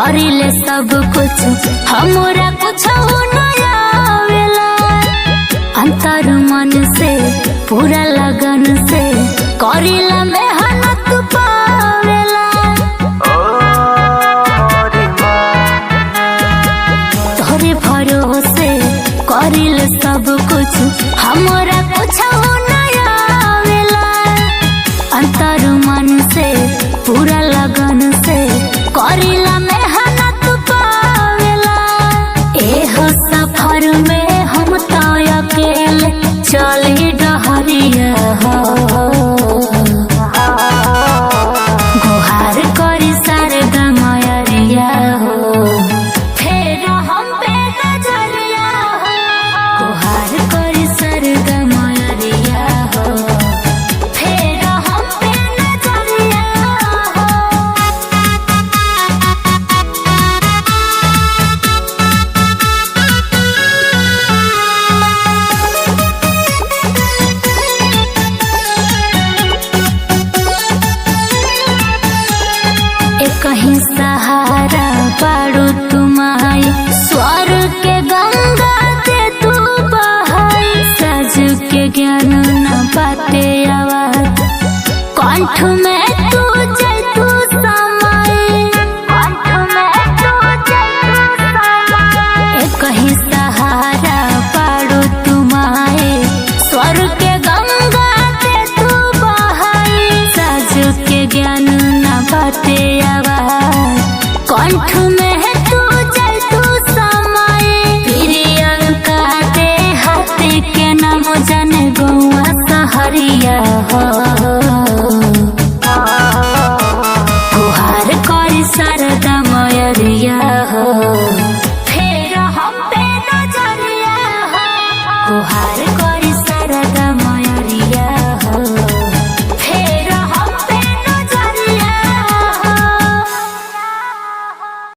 करिले सब कुछ हमरा कुछ नया आवेला। अंतर मन से पूरा लगन से करिला मेहनत पावेला। तोरे भरोसे करिले सब कुछ हमरा कुछ नया आवेला। अंतर मन से पूरा लगन से करिला मेहनत पावेला। एहो सफर में हम तो अकेले चली डहरिया हो। गुहार करी शारदा मयरिया हो, फेर हम पे नजरिया हो। गुहार करी शारदा मयरिया हो, फेर हम पे नजरिया हो। कहीं सहारा पाड़ू तुम्हारी स्वर के गंगा दे तू बहाई। सज के ज्ञान न बाटे आवाज कंठ में तू जय तू समाई। कंठ में तू जय तू समाई। कहीं सहारा पाड़ू तुम्हारी स्वर के गंगा दे तू बहाई। सज के ज्ञान न बाटे कंठ में है तू जय तू समाए। प्रियंका दे हाथी के नाम जाने गौआ सहरिया हो। गुहार करी शारदा मयरिया हो, फेर हम पे नजरिया हो। गुहार